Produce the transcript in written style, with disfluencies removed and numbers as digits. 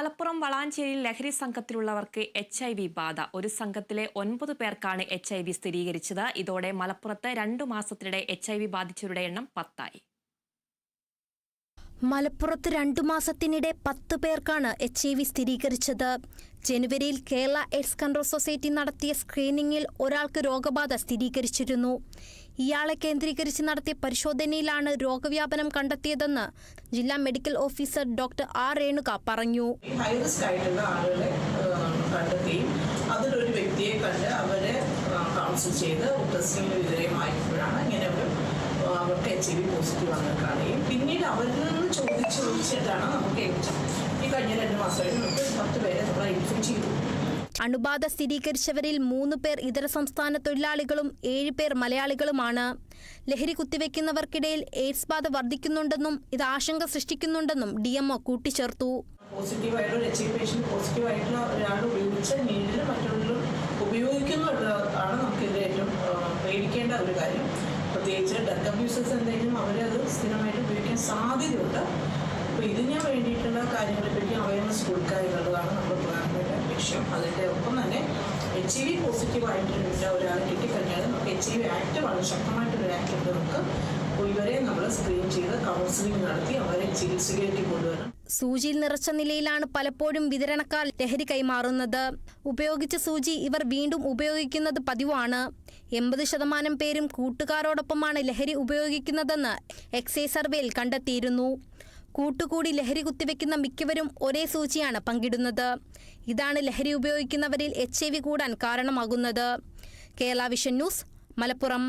മലപ്പുറം വളാഞ്ചേരിയിൽ ലഹരി സംഘത്തിലുള്ളവർക്ക് HIV ബാധ. ഒരു സംഘത്തിലെ 9 പേർക്കാണ് HIV സ്ഥിരീകരിച്ചത്. ഇതോടെ മലപ്പുറത്ത് 2 മാസത്തിനിടെ HIV ബാധിച്ചവരുടെ എണ്ണം 10ആയി. മലപ്പുറത്ത് 2 മാസത്തിനിടെ 10 പേർക്കാണ് HIV സ്ഥിരീകരിച്ചത്. ജനുവരിയിൽ കേരള എയ്ഡ്സ് കൺട്രോൾ സൊസൈറ്റി നടത്തിയ സ്ക്രീനിംഗിൽ ഒരാൾക്ക് രോഗബാധ സ്ഥിരീകരിച്ചിരുന്നു. ഇയാളെ കേന്ദ്രീകരിച്ച് നടത്തിയ പരിശോധനയിലാണ് രോഗവ്യാപനം കണ്ടെത്തിയതെന്ന് ജില്ലാ medical officer doctor R Renuka പറഞ്ഞു. ഹൈ റിസ്ക് ആയിട്ടുള്ള ആളുകളെ കണ്ടെത്തുകയും അതിലൊരു വ്യക്തിയെ കണ്ട് അവരെ കൗൺസിൽ ചെയ്ത് ടെസ്റ്റിംഗിന് വിധേയമായപ്പോഴാണ് ഇങ്ങനെ അവർക്ക് HIV പോസിറ്റീവ് ആണെന്ന് കാണുകയും പിന്നീട് അവരിൽ നിന്ന് ചോദിച്ചിട്ടാണ് നമുക്ക് ഈ കഴിഞ്ഞ 2 മാസമായിട്ട് നമുക്ക് 10 പേരെ നമ്മൾ ഐഡന്റിഫൈ ചെയ്തു. അണുബാധ സ്ഥിരീകരിച്ചവരിൽ 3 പേർ ഇതര സംസ്ഥാന തൊഴിലാളികളും 7 പേർ മലയാളികളുമാണ്. ലഹരി കുത്തിവെക്കുന്നവർക്കിടയിൽ എയ്ഡ്സ് ബാധ വർദ്ധിക്കുന്നുണ്ടെന്നും ഇത് ആശങ്ക സൃഷ്ടിക്കുന്നുണ്ടെന്നും DMO കൂട്ടിച്ചേർത്തു. പോസിറ്റീവായിട്ടുള്ള HIV പേഷ്യന്റ് പോസിറ്റീവായിട്ടുള്ള ഒരാൾ ഉപയോഗിച്ച നീഡിൽ മറ്റുള്ളവരും ഉപയോഗിക്കുന്നതാണ് നമുക്കിത് ഏറ്റവും പേടിക്കേണ്ട ഒരു കാര്യം. പ്രത്യേകിച്ച് ഡ്രഗ് അബ്യൂസേഴ്സ് എന്തെങ്കിലും അവരത് സ്ഥിരമായിട്ട് ഉപയോഗിക്കാൻ സാധ്യതയുണ്ട്. അപ്പോൾ ഇതിന് വേണ്ടിയിട്ടുള്ള കാര്യങ്ങളെപ്പറ്റി അവയർനെസ് കൊടുക്കുക എന്നുള്ളതാണ് നമ്മുടെ പ്രധാനപ്പെട്ട ലക്ഷ്യം. അതിൻ്റെ ഒപ്പം തന്നെ HIV പോസിറ്റീവായിട്ടുള്ള ഒരാളെ കിട്ടിക്കഴിഞ്ഞാൽ നമുക്ക് HIV ആക്ട് വളരെ ശക്തമായിട്ടൊരു ആക്ട് ഉണ്ട്. നമുക്ക് ഇവരെ നമ്മൾ സ്ക്രീൻ ചെയ്ത് കൗൺസിലിംഗ് നടത്തി അവരെ ചികിത്സയിലേക്ക് കൊണ്ടുവരണം. സൂചിയിൽ നിറച്ച നിലയിലാണ് പലപ്പോഴും വിതരണക്കാർ ലഹരി കൈമാറുന്നത്. ഉപയോഗിച്ച സൂചി ഇവർ വീണ്ടും ഉപയോഗിക്കുന്നത് പതിവാണ്. 80% പേരും കൂട്ടുകാരോടൊപ്പമാണ് ലഹരി ഉപയോഗിക്കുന്നതെന്ന് എക്സൈസ് സർവേയിൽ കണ്ടെത്തിയിരുന്നു. കൂട്ടുകൂടി ലഹരി കുത്തിവെക്കുന്ന മിക്കവരും ഒരേ സൂചിയാണ് പങ്കിടുന്നത്. ഇതാണ് ലഹരി ഉപയോഗിക്കുന്നവരിൽ HIV കൂടാൻ കാരണമാകുന്നത്. Kerala vision news, Malappuram.